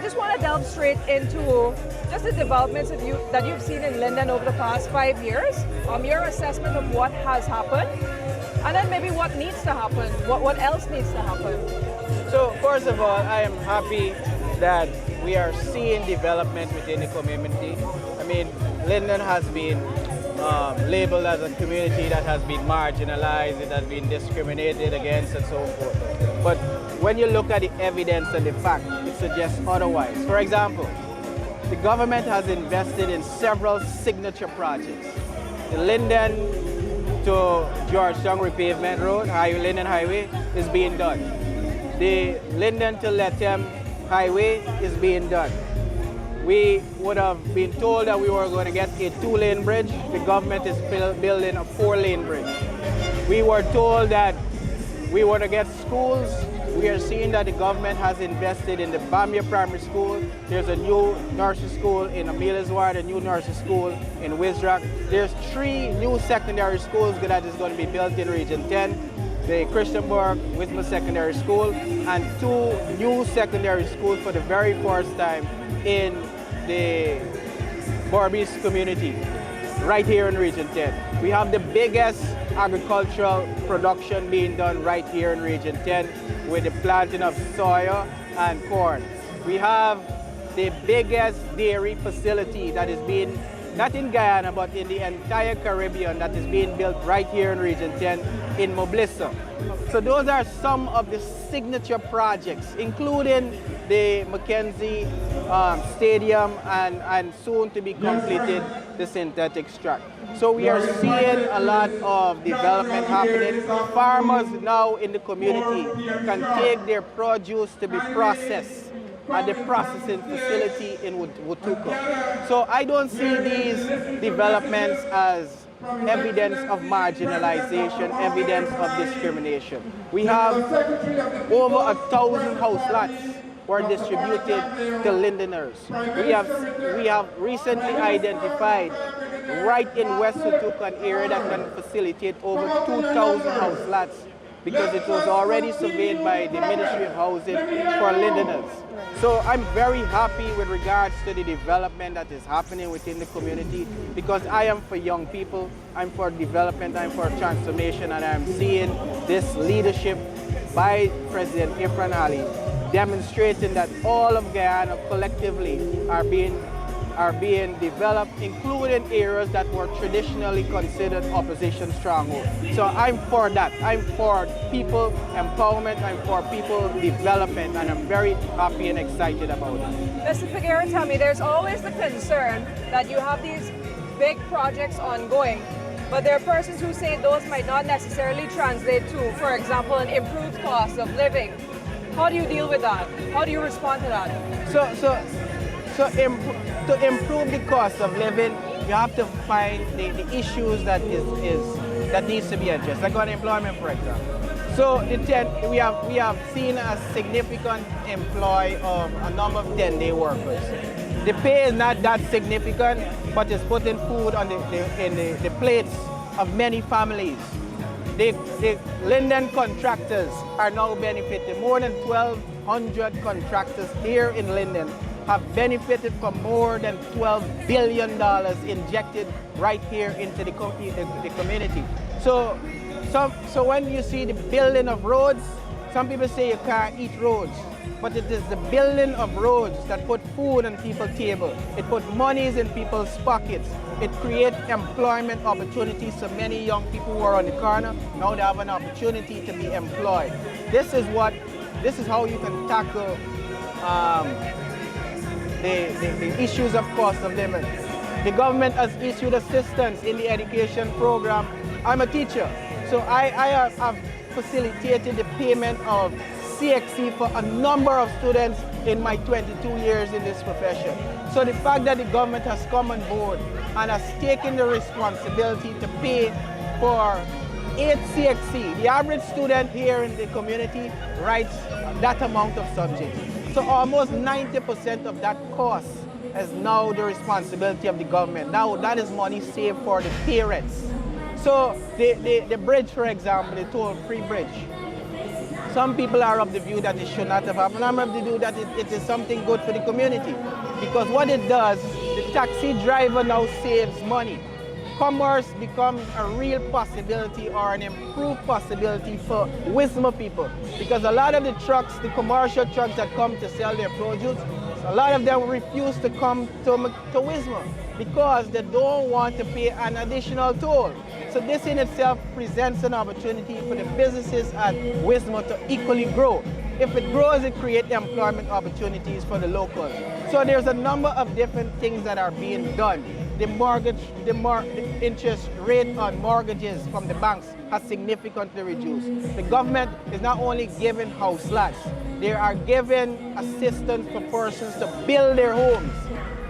just want to delve straight into just the developments that you've seen in Linden over the past 5 years, your assessment of what has happened, and then maybe what needs to happen, what else needs to happen. So first of all, I am happy that we are seeing development within the community. I mean, Linden has been labeled as a community that has been marginalized, it has been discriminated against and so forth. But when you look at the evidence and the fact, it suggests otherwise. For example, the government has invested in several signature projects. The Linden to Georgetown repavement road, Linden Highway, is being done. The Linden to Lethem Highway is being done. We would have been told that we were going to get a 2-lane bridge. The government is building a 4-lane bridge. We were told that we were to get schools. We are seeing that the government has invested in the Bamia Primary School. There's a new nursery school in Amelia's Ward, a new nursery school in Wizrock. There's 3 new secondary schools that is going to be built in Region 10. The Christianburg Wisma Secondary School, and 2 new secondary schools for the very first time in the Berbice community, right here in Region 10. We have the biggest agricultural production being done right here in Region 10 with the planting of soya and corn. We have the biggest dairy facility that is being, not in Guyana, but in the entire Caribbean, that is being built right here in Region 10 in Moblissa. So those are some of the signature projects, including the Mackenzie Stadium and soon to be completed the synthetic track. So we are seeing a lot of development happening. Farmers now in the community can take their produce to be processed at the processing facility in Wutuko. So I don't see these developments as evidence of marginalization, evidence of discrimination. We have over 1,000 house lots were distributed to Lindeners. We have recently identified right in West Wutuko an area that can facilitate over 2,000 house lots because it was already surveyed by the Ministry of Housing for Lindeners. So I'm very happy with regards to the development that is happening within the community because I am for young people, I'm for development, I'm for transformation, and I'm seeing this leadership by President Ifran Ali demonstrating that all of Guyana collectively are being developed, including areas that were traditionally considered opposition strongholds. So I'm for that. I'm for people empowerment, I'm for people development, and I'm very happy and excited about it. Mr. Figueira, tell me, there's always the concern that you have these big projects ongoing, but there are persons who say those might not necessarily translate to, for example, an improved cost of living. How do you deal with that? How do you respond to that? To improve the cost of living, you have to find the issues that needs to be addressed, like unemployment, for example. So we have seen a significant employ of a number of 10-day workers. The pay is not that significant, but it's putting food on the plates of many families. The Linden contractors are now benefiting. More than 1,200 contractors here in Linden have benefited from more than $12 billion injected right here into the community. So when you see the building of roads, some people say you can't eat roads, but it is the building of roads that put food on people's table. It put monies in people's pockets. It creates employment opportunities so many young people who are on the corner, now they have an opportunity to be employed. This is how you can tackle the issues of cost of living. The government has issued assistance in the education program. I'm a teacher, so I have facilitated the payment of CXC for a number of students in my 22 years in this profession. So the fact that the government has come on board and has taken the responsibility to pay for 8 CXC, the average student here in the community writes that amount of subjects. So almost 90% of that cost is now the responsibility of the government. Now that is money saved for the parents. So the bridge, for example, the toll-free bridge. Some people are of the view that it should not have happened. I'm of the view that it is something good for the community. Because what it does, the taxi driver now saves money. Commerce becomes a real possibility or an improved possibility for Wisma people. Because a lot of the trucks, the commercial trucks that come to sell their produce, a lot of them refuse to come to Wisma because they don't want to pay an additional toll. So this in itself presents an opportunity for the businesses at Wisma to equally grow. If it grows, it creates employment opportunities for the locals. So there's a number of different things that are being done. The interest rate on mortgages from the banks has significantly reduced. The government is not only giving house lots, they are giving assistance for persons to build their homes.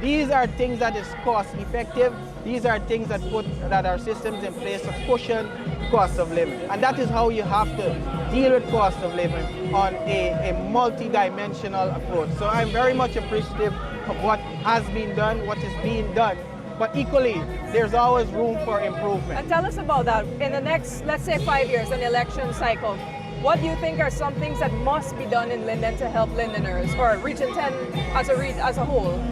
These are things that is cost effective. These are things that are systems in place to cushion cost of living. And that is how you have to deal with cost of living on a multi-dimensional approach. So I'm very much appreciative of what has been done, what is being done. But equally, there's always room for improvement. And tell us about that. In the next, let's say 5 years, an election cycle, what do you think are some things that must be done in Linden to help Lindeners, or Region 10 as a whole?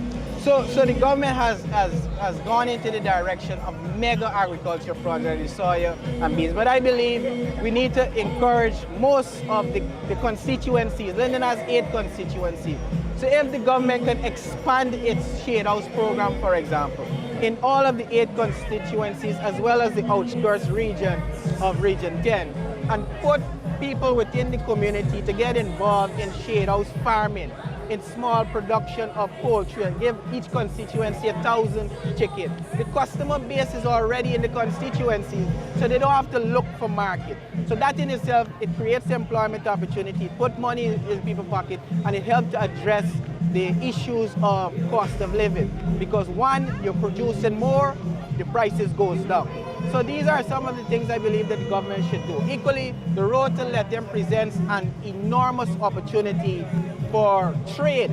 So the government has gone into the direction of mega agriculture projects, soya and beans. But I believe we need to encourage most of the constituencies. Linden has 8 constituencies. So if the government can expand its shade house program, for example, in all of the 8 constituencies, as well as the outskirts region of Region 10, and put people within the community to get involved in shade house farming, in small production of poultry, and give each constituency 1,000 chickens. The customer base is already in the constituency, so they don't have to look for market. So that in itself, it creates employment opportunity, it puts money in people's pocket, and it helps to address the issues of cost of living. Because one, you're producing more, the prices goes down. So these are some of the things I believe that the government should do. Equally, the road to Linden presents an enormous opportunity for trade.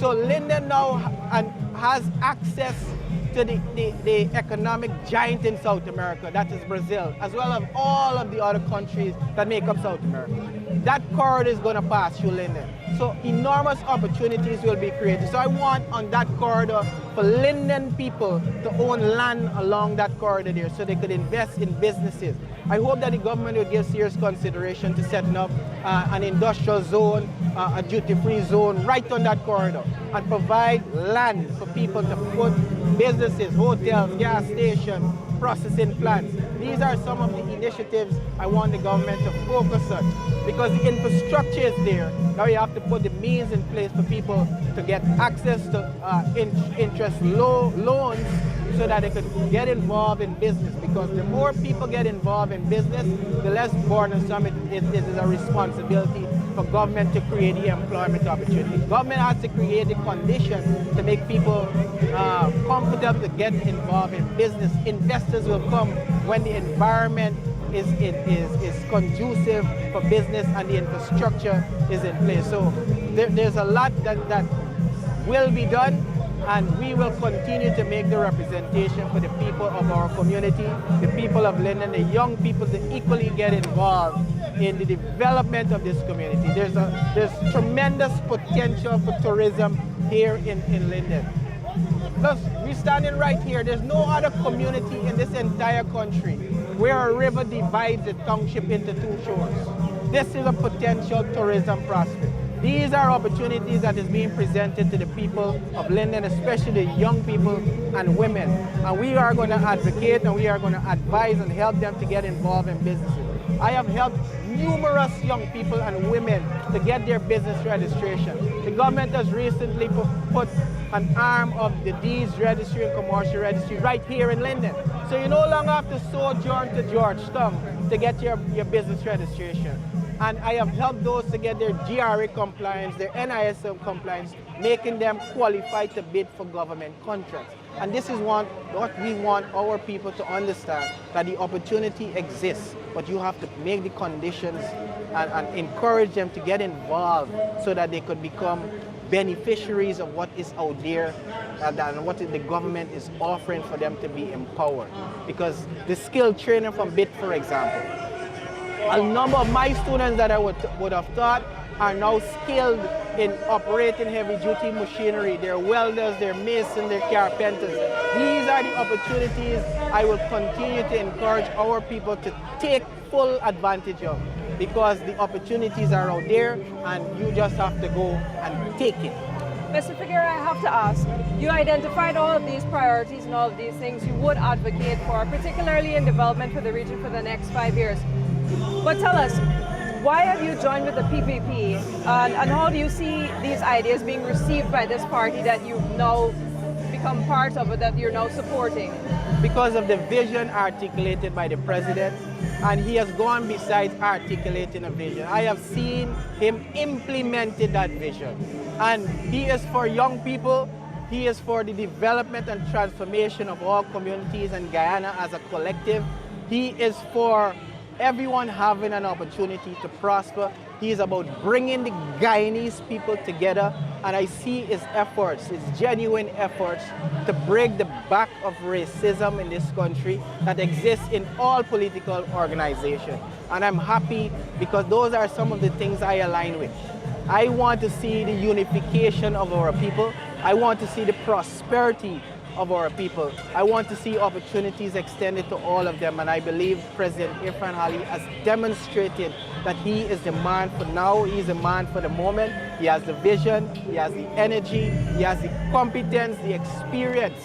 So Linden now has access to the economic giant in South America, that is Brazil, as well as all of the other countries that make up South America. That corridor is going to pass through Linden. So enormous opportunities will be created. So I want on that corridor for Linden people to own land along that corridor there so they could invest in businesses. I hope that the government will give serious consideration to setting up an industrial zone, a duty-free zone right on that corridor, and provide land for people to put businesses, hotels, gas stations, processing plants. These are some of the initiatives I want the government to focus on, because the infrastructure is there. Now you have to put the means in place for people to get access to interest loans so that they could get involved in business. Because the more people get involved in business, the less burdensome it is a responsibility for government to create the employment opportunity. Government has to create the conditions to make people comfortable to get involved in business. Investors will come when the environment is conducive for business and the infrastructure is in place. So there's a lot that will be done, and we will continue to make the representation for the people of our community, the people of Linden, the young people to equally get involved in the development of this community. There's tremendous potential for tourism here in Linden. Plus, we're standing right here. There's no other community in this entire country where a river divides the township into 2 shores. This is a potential tourism prospect. These are opportunities that is being presented to the people of Linden, especially the young people and women. And we are going to advocate and we are going to advise and help them to get involved in businesses. I have helped numerous young people and women to get their business registration. The government has recently put an arm of the deeds registry and commercial registry right here in Linden. So you no longer have to sojourn to Georgetown to get your business registration. And I have helped those to get their GRA compliance, their NISM compliance, making them qualified to bid for government contracts. And this is what we want our people to understand, that the opportunity exists, but you have to make the conditions and encourage them to get involved so that they could become beneficiaries of what is out there and what the government is offering for them to be empowered. Because the skill training from BIT, for example, A number of my students that I would have taught are now skilled in operating heavy-duty machinery. They're welders, they're masons, they're carpenters. These are the opportunities I will continue to encourage our people to take full advantage of, because the opportunities are out there and you just have to go and take it. Mr. Figueira, I have to ask, you identified all of these priorities and all of these things you would advocate for, particularly in development for the region for the next 5 years. But tell us, why have you joined with the PPP, and how do you see these ideas being received by this party that you've now become part of, or that you're now supporting? Because of the vision articulated by the president, and he has gone besides articulating a vision. I have seen him implemented that vision. And he is for young people, he is for the development and transformation of all communities and Guyana as a collective. He is for everyone having an opportunity to prosper. He is about bringing the Guyanese people together, and I see his efforts, his genuine efforts to break the back of racism in this country that exists in all political organizations. And I'm happy because those are some of the things I align with. I want to see the unification of our people. I want to see the prosperity of our people. I want to see opportunities extended to all of them, and I believe President Irfan Ali has demonstrated that he is the man for now, he is the man for the moment. He has the vision, he has the energy, he has the competence, the experience.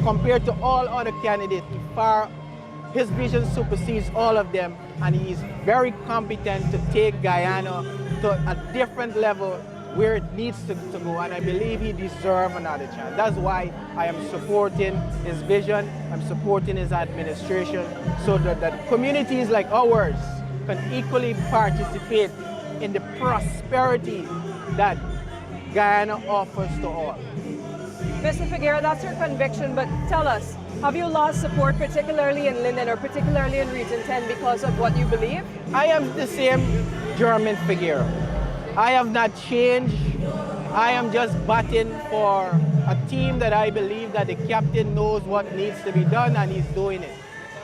Compared to all other candidates, his vision supersedes all of them, and he is very competent to take Guyana to a different level where it needs to go, and I believe he deserves another chance. That's why I am supporting his vision, I'm supporting his administration, so that communities like ours can equally participate in the prosperity that Guyana offers to all. Mr. Figueira, that's your conviction, but tell us, have you lost support, particularly in Linden or particularly in Region 10, because of what you believe? I am the same Jermaine Figueira. I have not changed. I am just batting for a team that I believe that the captain knows what needs to be done and he's doing it.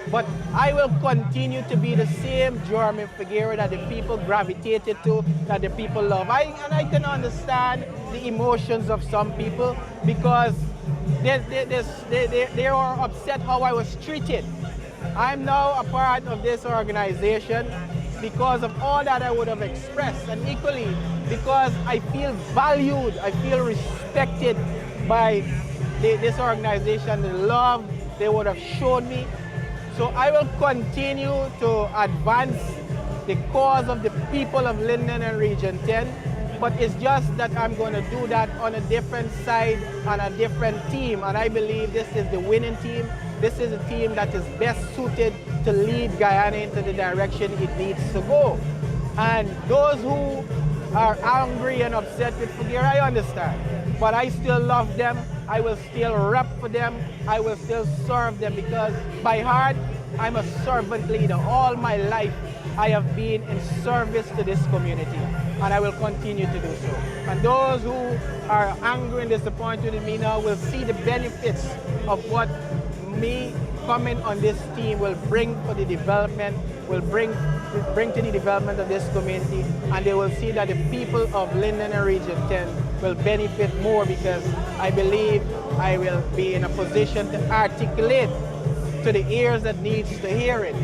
But I will continue to be the same Jermaine Figueira that the people gravitated to, that the people love. And I can understand the emotions of some people because they are upset how I was treated. I'm now a part of this organization because of all that I would have expressed, and equally because I feel valued, I feel respected by this organization, the love they would have shown me. So I will continue to advance the cause of the people of Linden and Region 10, but it's just that I'm going to do that on a different side, on a different team, and I believe this is the winning team. This is a team that is best suited to lead Guyana into the direction it needs to go. And those who are angry and upset with Figueira, I understand. But I still love them. I will still rep for them. I will still serve them because by heart, I'm a servant leader. All my life, I have been in service to this community, and I will continue to do so. And those who are angry and disappointed in me now will see the benefits of what me coming on this team will bring for the development, will bring to the development of this community, and they will see that the people of Linden and Region 10 will benefit more because I believe I will be in a position to articulate to the ears that needs to hear it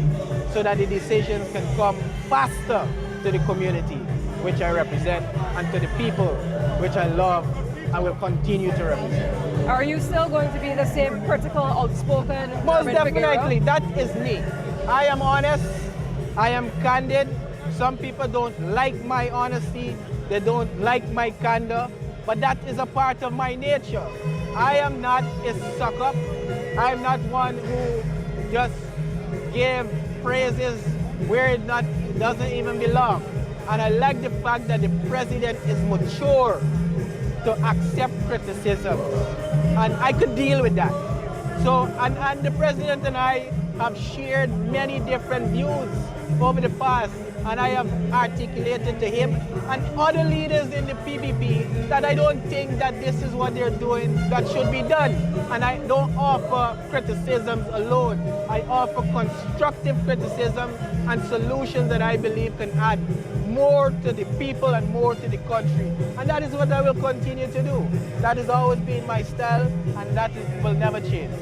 so that the decisions can come faster to the community which I represent and to the people which I love and will continue to represent. Are you still going to be the same critical, outspoken Most Jermaine definitely, Figueira? that is me. I am honest, I am candid. Some people don't like my honesty, they don't like my candor, but that is a part of my nature. I am not a suck-up. I am not one who just give praises where it doesn't even belong. And I like the fact that the president is mature to accept criticism, and I could deal with that. So, and the president and I have shared many different views over the past, and I have articulated to him and other leaders in the PPP that I don't think that this is what they're doing that should be done. And I don't offer criticisms alone. I offer constructive criticism and solutions that I believe can add more to the people and more to the country. And that is what I will continue to do. That has always been my style, and that will never change.